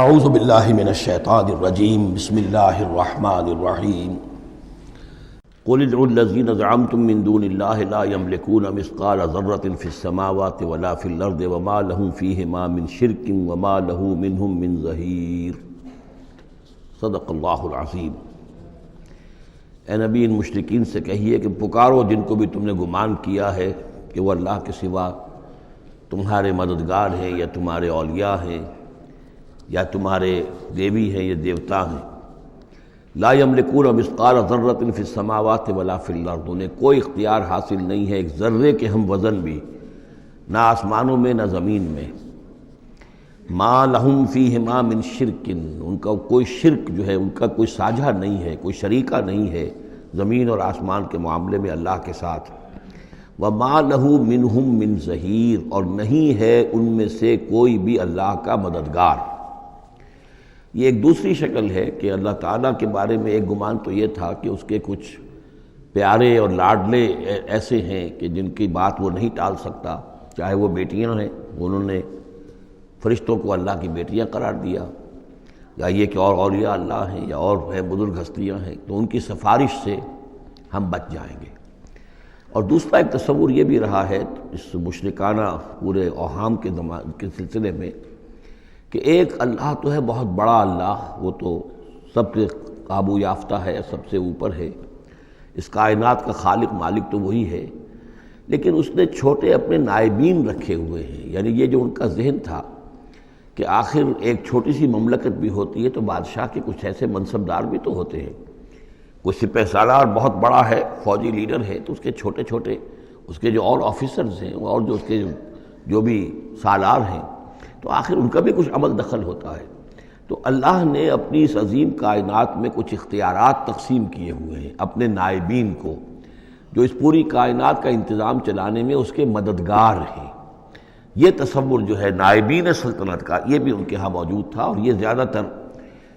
اعوذ باللہ من الشیطان الرجیم بسم اللہ الرحمن الرحیم قل ادعوا الذین زعمتم من دون اللہ لا یملکون مثقال ذرۃ فی السماوات ولا فی الارض وما لهم فیہما من شرک وما له منہم من ظہیر۔ صدق اللہ العظیم۔ اے نبی، ان مشرکین سے کہیے کہ پکارو جن کو بھی تم نے گمان کیا ہے کہ وہ اللہ کے سوا تمہارے مددگار ہیں یا تمہارے اولیاء ہیں یا تمہارے دیوی ہیں یا دیوتا ہیں۔ لا یملکون مثقال ذرۃ فی السماوات ولا فی الارض، انہیں کوئی اختیار حاصل نہیں ہے ایک ذرے کے ہم وزن بھی، نہ آسمانوں میں نہ زمین میں۔ ما لہم فیہما من شرک، ان کا کوئی شرک جو ہے، ان کا کوئی ساجھا نہیں ہے، کوئی شریکہ نہیں ہے زمین اور آسمان کے معاملے میں اللہ کے ساتھ۔ وما لہ منہم من ظہیر، اور نہیں ہے ان میں سے کوئی بھی اللہ کا مددگار۔ یہ ایک دوسری شکل ہے کہ اللہ تعالیٰ کے بارے میں ایک گمان تو یہ تھا کہ اس کے کچھ پیارے اور لاڈلے ایسے ہیں کہ جن کی بات وہ نہیں ٹال سکتا، چاہے وہ بیٹیاں ہیں، انہوں نے فرشتوں کو اللہ کی بیٹیاں قرار دیا، یا یہ کہ اور اولیاء اللہ ہیں یا اور ہیں بزرگ ہستیاں ہیں، تو ان کی سفارش سے ہم بچ جائیں گے۔ اور دوسرا ایک تصور یہ بھی رہا ہے اس مشرکانہ پورے اوہام کے سلسلے میں کہ ایک اللہ تو ہے بہت بڑا اللہ، وہ تو سب سے قابو یافتہ ہے، سب سے اوپر ہے، اس کائنات کا خالق مالک تو وہی ہے، لیکن اس نے چھوٹے اپنے نائبین رکھے ہوئے ہیں۔ یعنی یہ جو ان کا ذہن تھا کہ آخر ایک چھوٹی سی مملکت بھی ہوتی ہے تو بادشاہ کے کچھ ایسے منصبدار بھی تو ہوتے ہیں، کوئی سپہ سالار بہت بڑا ہے، فوجی لیڈر ہے، تو اس کے چھوٹے چھوٹے اس کے جو اور آفیسرز ہیں اور جو اس کے جو بھی سالار ہیں، تو آخر ان کا بھی کچھ عمل دخل ہوتا ہے۔ تو اللہ نے اپنی اس عظیم کائنات میں کچھ اختیارات تقسیم کیے ہوئے ہیں اپنے نائبین کو، جو اس پوری کائنات کا انتظام چلانے میں اس کے مددگار ہیں۔ یہ تصور جو ہے نائبین سلطنت کا، یہ بھی ان کے ہاں موجود تھا، اور یہ زیادہ تر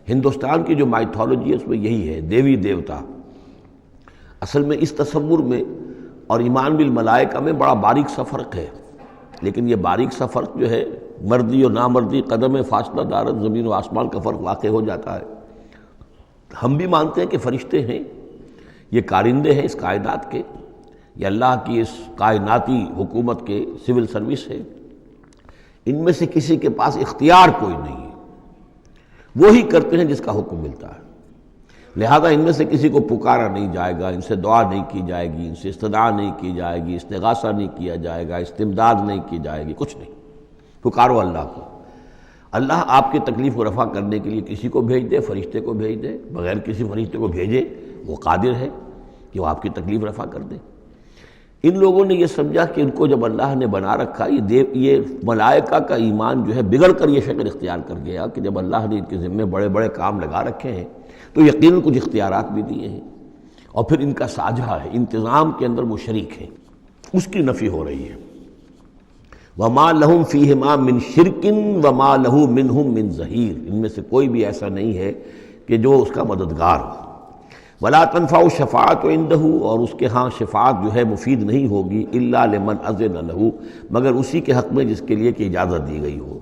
ہندوستان کی جو مائتھولوجی ہے اس میں یہی ہے، دیوی دیوتا۔ اصل میں اس تصور میں اور ایمان بالملائکہ میں بڑا باریک سا فرق ہے، لیکن یہ باریک سا فرق جو ہے مردی اور نامردی قدم فاصلہ دارت زمین و آسمان کا فرق واقع ہو جاتا ہے۔ ہم بھی مانتے ہیں کہ فرشتے ہیں، یہ کارندے ہیں اس کائنات کے، یہ اللہ کی اس کائناتی حکومت کے سول سروس ہے، ان میں سے کسی کے پاس اختیار کوئی نہیں ہے، وہی کرتے ہیں جس کا حکم ملتا ہے، لہذا ان میں سے کسی کو پکارا نہیں جائے گا، ان سے دعا نہیں کی جائے گی، ان سے استدعا نہیں کی جائے گی، استغاثہ نہیں کیا جائے گا، استمداد نہیں کی جائے گی، کچھ نہیں۔ پکارو اللہ کو، اللہ آپ کی تکلیف کو رفع کرنے کے لیے کسی کو بھیج دے، فرشتے کو بھیج دے، بغیر کسی فرشتے کو بھیجے وہ قادر ہے کہ وہ آپ کی تکلیف رفع کر دے۔ ان لوگوں نے یہ سمجھا کہ ان کو جب اللہ نے بنا رکھا، یہ ملائکہ کا ایمان جو ہے بگڑ کر یہ شکل اختیار کر گیا کہ جب اللہ نے ان کے ذمے بڑے بڑے کام لگا رکھے ہیں تو یقیناً کچھ اختیارات بھی دیے ہیں، اور پھر ان کا ساجھا ہے، انتظام کے اندر وہ شریک ہیں، اس کی نفی ہو رہی ہے۔ وما لہم فیہما من شرک وما لہ منہم من ظہیر، ان میں سے کوئی بھی ایسا نہیں ہے کہ جو اس کا مددگار ہو۔ ولا تنفع الشفاعۃ عندہ، اور اس کے ہاں شفاعت جو ہے مفید نہیں ہوگی الا لمن اذن لہ، مگر اسی کے حق میں جس کے لیے کہ اجازت دی گئی ہو۔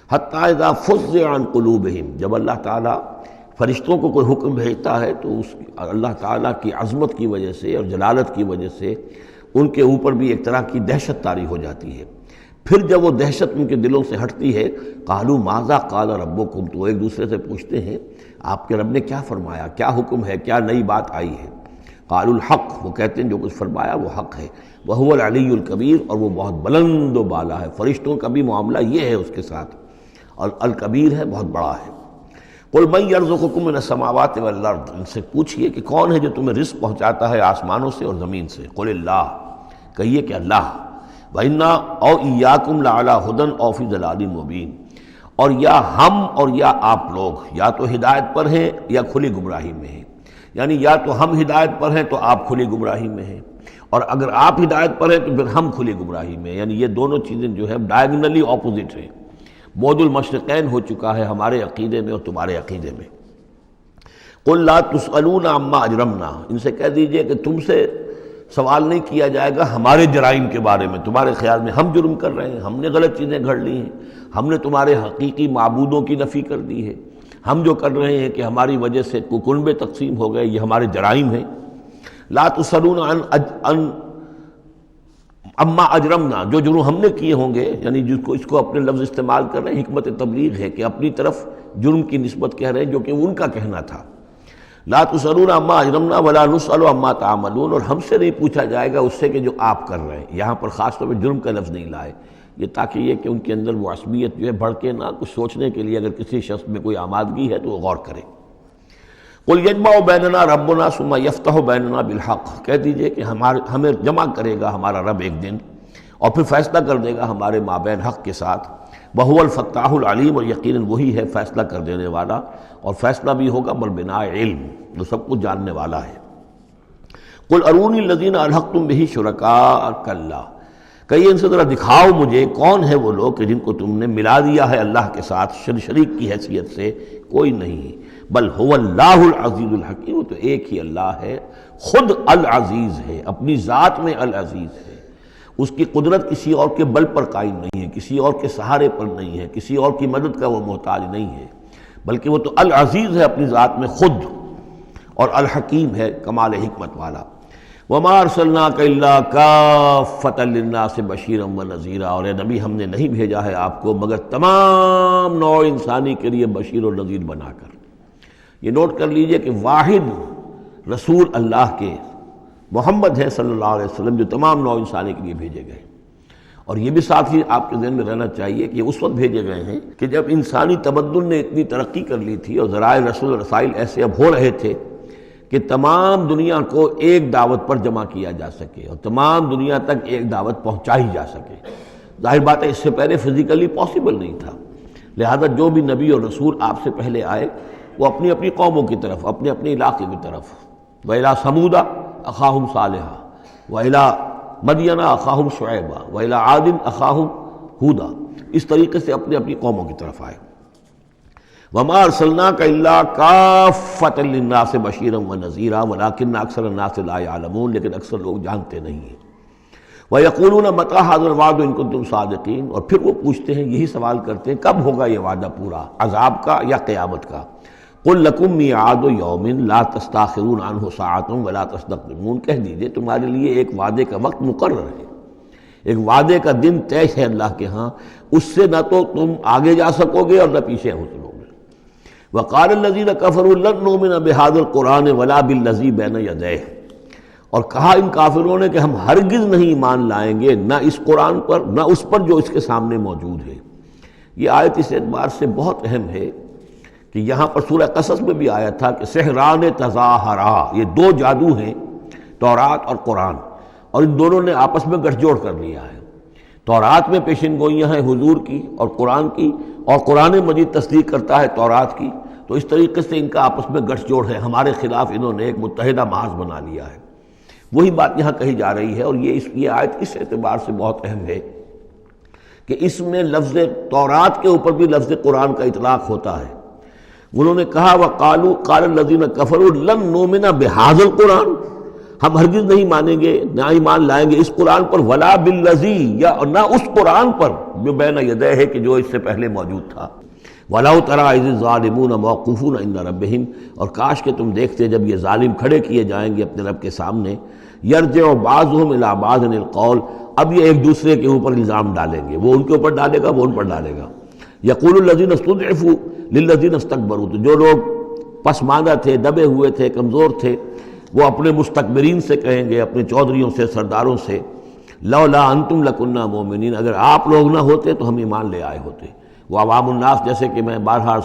حتی اذا فزع عن قلوبہم، جب اللہ تعالیٰ فرشتوں کو کوئی حکم بھیجتا ہے تو اس اللہ تعالیٰ کی عظمت کی وجہ سے اور جلالت کی وجہ سے ان کے اوپر بھی ایک طرح کی دہشت طاری ہو جاتی ہے۔ پھر جب وہ دہشت ان کے دلوں سے ہٹتی ہے، قالوا ماذا قال ربکم، تو ایک دوسرے سے پوچھتے ہیں آپ کے رب نے کیا فرمایا، کیا حکم ہے، کیا نئی بات آئی ہے۔ قالوا الحق، وہ کہتے ہیں جو کچھ فرمایا وہ حق ہے، وہو العلی الکبیر، اور وہ بہت بلند و بالا ہے، فرشتوں کا بھی معاملہ یہ ہے اس کے ساتھ، اور الکبیر ہے، بہت بڑا ہے۔ قل من یرزقکم من السماوات والارض، ان سے پوچھئے کہ کون ہے جو تمہیں رزق پہنچاتا ہے آسمانوں سے اور زمین سے۔ قل اللہ، کہیے کہ اللہ۔ وَإِنَّا أَوْ إِيَّاكُمْ لَعَلَىٰ هُدًى أَوْ فِي ضَلَالٍ مُّبِينٍ، اور یا ہم اور یا آپ لوگ یا تو ہدایت پر ہیں یا کھلی گمراہی میں ہیں، یعنی یا تو ہم ہدایت پر ہیں تو آپ کھلی گمراہی میں ہیں، اور اگر آپ ہدایت پر ہیں تو پھر ہم کھلی گمراہی میں ہیں، یعنی یہ دونوں چیزیں جو ہے ڈائگنلی اپوزٹ ہیں، بعد المشرقین ہو چکا ہے ہمارے عقیدے میں اور تمہارے عقیدے میں۔ قُل لَا تُسْأَلُونَ عَمَّا أَجْرَمْنَا، ان سے کہہ دیجئے کہ تم سے سوال نہیں کیا جائے گا ہمارے جرائم کے بارے میں، تمہارے خیال میں ہم جرم کر رہے ہیں، ہم نے غلط چیزیں گھڑ لی ہیں، ہم نے تمہارے حقیقی معبودوں کی نفی کر دی ہے، ہم جو کر رہے ہیں کہ ہماری وجہ سے کنبے تقسیم ہو گئے، یہ ہمارے جرائم ہیں۔ لا تسألون عن اما اجرمنا، جو جرم ہم نے کیے ہوں گے، یعنی جس کو اس کو اپنے لفظ استعمال کر رہے ہیں، حکمت تبلیغ ہے کہ اپنی طرف جرم کی نسبت کہہ رہے ہیں جو کہ ان کا کہنا تھا۔ لا تسألون عما اجرمنا ولا نسأل عما تعملون، اور ہم سے نہیں پوچھا جائے گا اس سے کہ جو آپ کر رہے ہیں۔ یہاں پر خاص طور پہ جرم کا لفظ نہیں لائے، یہ تاکہ یہ کہ ان کے اندر وہ عصبیت جو ہے بھڑکے نہ، کچھ سوچنے کے لیے اگر کسی شخص میں کوئی آمادگی ہے تو وہ غور کرے۔ قل یجمع بیننا ربنا ثم یفتح بیننا بالحق، کہہ دیجئے کہ ہمیں جمع کرے گا ہمارا رب ایک دن اور پھر فیصلہ کر دے گا ہمارے مابین حق کے ساتھ۔ وہو الفتاح العلیم، اور یقیناً وہی ہے فیصلہ کر دینے والا، اور فیصلہ بھی ہوگا بالبناء علم، جو سب کچھ جاننے والا ہے۔ قل ارونی الذین الحقتم بہ شرکاء کلا، کہیے ان سے ذرا دکھاؤ مجھے کون ہے وہ لوگ کہ جن کو تم نے ملا دیا ہے اللہ کے ساتھ شریک کی حیثیت سے، کوئی نہیں۔ بل هو اللہ العزیز الحکیم، وہ تو ایک ہی اللہ ہے، خود العزیز ہے، اپنی ذات میں العزیز ہے، اس کی قدرت کسی اور کے بل پر قائم نہیں ہے، کسی اور کے سہارے پر نہیں ہے، کسی اور کی مدد کا وہ محتاج نہیں ہے، بلکہ وہ تو العزیز ہے اپنی ذات میں خود، اور الحکیم ہے کمال حکمت والا۔ وما ارسلناک الا کافۃ للناس بشیرا ونذیرا، اور اے نبی ہم نے نہیں بھیجا ہے آپ کو مگر تمام نوع انسانی کے لیے بشیر و نذیر بنا کر۔ یہ نوٹ کر لیجئے کہ واحد رسول اللہ کے محمد ہے صلی اللہ علیہ وسلم، جو تمام نوع انسانی کے لیے بھیجے گئے، اور یہ بھی ساتھ ہی آپ کے ذہن میں رہنا چاہیے کہ اس وقت بھیجے گئے ہیں کہ جب انسانی تمدن نے اتنی ترقی کر لی تھی اور ذرائع رسول رسائل ایسے اب ہو رہے تھے کہ تمام دنیا کو ایک دعوت پر جمع کیا جا سکے اور تمام دنیا تک ایک دعوت پہنچائی جا سکے۔ ظاہر بات ہے اس سے پہلے فزیکلی پاسبل نہیں تھا، لہذا جو بھی نبی اور رسول آپ سے پہلے آئے وہ اپنی اپنی قوموں کی طرف، اپنے اپنے علاقے کی طرف، وَإِلَىٰ ثَمُودَ أَخَاهُمْ صَالِحًا وَإِلَىٰ مَدْيَنَ أَخَاهُمْ شُعَيْبًا وَإِلَىٰ عَادٍ أَخَاهُمْ هُودًا، اس طریقے سے اپنے اپنی قوموں کی طرف آئے۔ وَمَا أَرْسَلْنَاكَ إِلَّا كَافَّةً لِلنَّاسِ بَشِيرًا وَنَذِيرًا وَلَٰكِنَّ أَكْثَرَ النَّاسِ لَا يَعْلَمُونَ، لیکن اکثر لوگ جانتے نہیں ہیں۔ وَيَقُولُونَ مَتَىٰ هَٰذَا الْوَعْدُ إِن كُنتُمْ صَادِقِينَ، اور پھر وہ پوچھتے ہیں، یہی سوال کرتے ہیں کب ہوگا یہ وعدہ پورا، عذاب کا یا قیامت کا۔ قُل لَكُم مِّيعَادُ يَوْمٍ لَا تَسْتَأْخِرُونَ عَنْهُ سَاعَةٌ وَلَا تَسْتَقْدِمُونَ، کہہ دیجئے تمہارے لیے ایک وعدے کا وقت مقرر ہے، ایک وعدے کا دن طے ہے اللہ کے ہاں، اس سے نہ تو تم آگے جا سکو گے اور نہ پیچھے ہو سکو گے۔ وَقَالَ الَّذِينَ كَفَرُوا لَن نُّؤْمِنَ بِهَٰذَا الْقُرْآنِ وَلَا بِالَّذِي بَيْنَ يَدَيْهِ، اور کہا ان کافروں نے کہ ہم ہرگز نہیں ایمان لائیں گے نہ اس قرآن پر نہ اس پر جو اس کے سامنے موجود ہے۔ یہ آیت اس اعتبار سے بہت اہم ہے کہ یہاں پر سورہ قصص میں بھی آیا تھا کہ سحران تظاہرا، یہ دو جادو ہیں تورات اور قرآن، اور ان دونوں نے آپس میں گٹھ جوڑ کر لیا ہے۔ تورات میں پیشن گوئیاں ہیں حضور کی اور قرآن کی، اور قرآن مجید تصدیق کرتا ہے تورات کی، تو اس طریقے سے ان کا آپس میں گٹھ جوڑ ہے، ہمارے خلاف انہوں نے ایک متحدہ محاذ بنا لیا ہے۔ وہی بات یہاں کہی جا رہی ہے، اور یہ آیت اس اعتبار سے بہت اہم ہے کہ اس میں لفظ تورات کے اوپر بھی لفظ قرآن کا اطلاق ہوتا ہے۔ انہوں نے کہا وَقَالُوا قَالَ الَّذِينَ كَفَرُوا لَن نُّؤْمِنَ بِهَٰذَا الْقُرْآنِ، ہم ہرگز نہیں مانیں گے نہ ایمان لائیں گے اس قرآن پر، ولا بالذی، یا نہ اس قرآن پر جو بین یدیہ ہے کہ جو اس سے پہلے موجود تھا۔ وَلَوْ تَرَىٰ إِذِ الظَّالِمُونَ مَوْقُوفُونَ عِندَ رَبِّهِمْ، اور کاش کہ تم دیکھتے جب یہ ظالم کھڑے کیے جائیں گے اپنے رب کے سامنے، يَرْجِعُ بَعْضُهُمْ إِلَىٰ بَعْضٍ الْقَوْلَ، اب یہ ایک دوسرے کے اوپر الزام ڈالیں گے، وہ ان کے اوپر ڈالے گا وہ ان پر ڈالے گا۔ يَقُولُ الَّذِينَ اسْتُضْعِفُوا لِلَّذِينَ اسْتَكْبَرُوا، تو جو لوگ پسماندہ تھے، دبے ہوئے تھے، کمزور تھے، وہ اپنے مستکبرین سے کہیں گے، اپنے چودھریوں سے، سرداروں سے، لولا انتم لکنا مومنین، اگر آپ لوگ نہ ہوتے تو ہم ایمان لے آئے ہوتے۔ وہ عوام الناس، جیسے کہ میں بارہا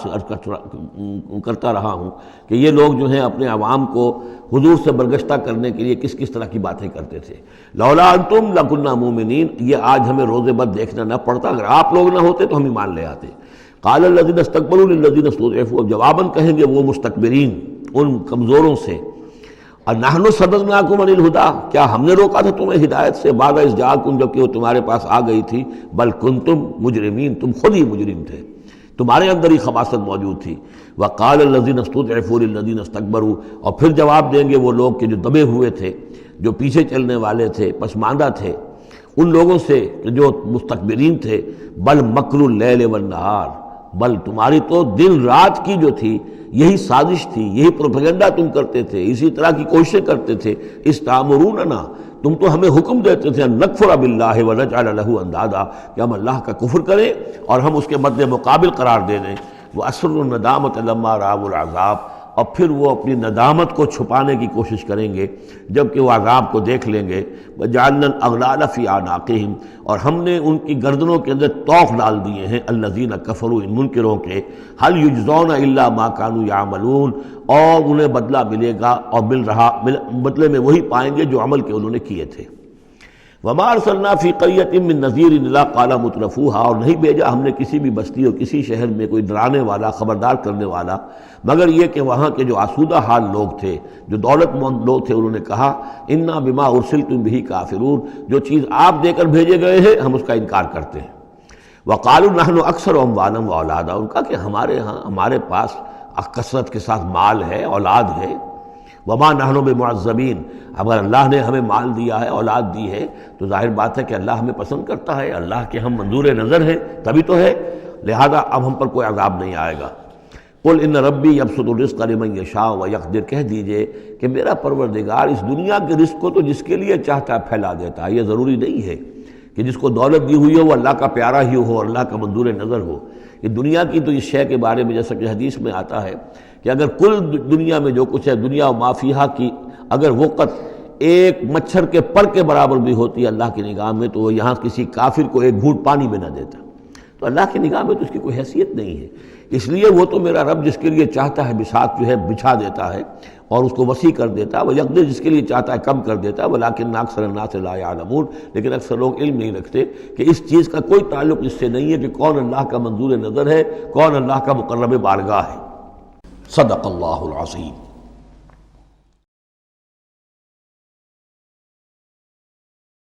کرتا رہا ہوں کہ یہ لوگ جو ہیں اپنے عوام کو حضور سے برگشتہ کرنے کے لیے کس کس طرح کی باتیں کرتے تھے۔ لولا انتم لکنا مومنین، یہ آج ہمیں روز بد دیکھنا نہ پڑتا، اگر آپ لوگ نہ ہوتے تو ہم ایمان لے آتے۔ قال الذین استکبروا للذین استضعفوا، اب جواباً کہیں گے وہ مستکبرین ان کمزوروں سے، نحن صددناکم عن الہدی، کیا ہم نے روکا تھا تمہیں ہدایت سے، بعد اذ جاءکم، جبکہ وہ تمہارے پاس آ گئی تھی، بل کنتم مجرمین، تم خود ہی مجرم تھے، تمہارے اندر ہی خباثت موجود تھی۔ وقال الذین استضعفوا للذین استکبروا، اور پھر جواب دیں گے وہ لوگ کہ جو دبے ہوئے تھے، جو پیچھے چلنے والے تھے، پسماندہ تھے، ان لوگوں سے جو مستکبرین تھے، بل مکر اللیل والنہار، بل تمہاری تو دن رات کی جو تھی یہی سازش تھی، یہی پروپیگنڈا تم کرتے تھے، اسی طرح کی کوششیں کرتے تھے۔ استامروننا، تم تو ہمیں حکم دیتے تھے ان نکفر باللہ ونجعل لہ اندادا، کہ ہم اللہ کا کفر کریں اور ہم اس کے مد مقابل قرار دے دیں۔ وَأَسْرُّوا النَّدَامَةَ لَمَّا رَأَوُا الْعَذَابَ، اور پھر وہ اپنی ندامت کو چھپانے کی کوشش کریں گے جب کہ وہ عذاب کو دیکھ لیں گے۔ وَجَعَلْنَا الْأَغْلَالَ فِي أَعْنَاقِهِمْ، اور ہم نے ان کی گردنوں کے اندر طوق ڈال دیے ہیں، الَّذِينَ كَفَرُوا، ان منکروں کے، هَلْ يُجْزَوْنَ إِلَّا مَا كَانُوا يَعْمَلُونَ، اور انہیں بدلہ ملے گا اور بدلے میں وہی پائیں گے جو عمل کے انہوں نے کیے تھے۔ وَمَا أَرْسَلْنَا فِي قَرْيَةٍ مِّن نَذِيرٍ إِلَّا قَالَ مُتْرَفُوهَا، اور نہیں بھیجا ہم نے کسی بھی بستی اور کسی شہر میں کوئی ڈرانے والا، خبردار کرنے والا، مگر یہ کہ وہاں کے جو آسودہ حال لوگ تھے، جو دولت مند لوگ تھے، انہوں نے کہا اِنَّا بِمَا أُرْسِلْتُم بِهِ كَافِرُونَ، جو چیز آپ دے کر بھیجے گئے ہیں ہم اس کا انکار کرتے ہیں۔ وَقَالُوا نَحْنُ أَكْثَرُ أَمْوَالًا وَأَوْلَادًا، ان کا کہ ہمارے پاس کثرت کے ساتھ مال ہے، اولاد ہے۔ وما نحن بمعذبین، اگر اللہ نے ہمیں مال دیا ہے، اولاد دی ہے، تو ظاہر بات ہے کہ اللہ ہمیں پسند کرتا ہے، اللہ کے ہم منظور نظر ہیں تبھی تو ہے، لہذا اب ہم پر کوئی عذاب نہیں آئے گا۔ قل ان ربی یبسط الرزق لمن یشاء ویقدر، کہہ دیجئے کہ میرا پروردگار اس دنیا کے رزق کو تو جس کے لیے چاہتا ہے پھیلا دیتا ہے، یہ ضروری نہیں ہے کہ جس کو دولت دی ہوئی ہو وہ اللہ کا پیارا ہی ہو، اللہ کا منظور نظر ہو۔ یہ دنیا کی تو اس شے کے بارے میں جیسا کہ حدیث میں آتا ہے کہ اگر کل دنیا میں جو کچھ ہے، دنیا و ما فیہا کی اگر وقت ایک مچھر کے پر کے برابر بھی ہوتی ہے اللہ کی نگاہ میں، تو وہ یہاں کسی کافر کو ایک گھونٹ پانی میں نہ دیتا، تو اللہ کی نگاہ میں تو اس کی کوئی حیثیت نہیں ہے۔ اس لیے وہ تو میرا رب جس کے لیے چاہتا ہے بساط جو ہے بچھا دیتا ہے اور اس کو وسیع کر دیتا ہے، وہ یقدر جس کے لیے چاہتا ہے کم کر دیتا ہے، ولیکن اکثر الناس لا یعلمون، لیکن اکثر لوگ علم نہیں رکھتے کہ اس چیز کا کوئی تعلق اس سے نہیں ہے کہ کون اللہ کا منظور نظر ہے، کون اللہ کا مقرب بارگاہ ہے۔ صدق اللہ العظیم۔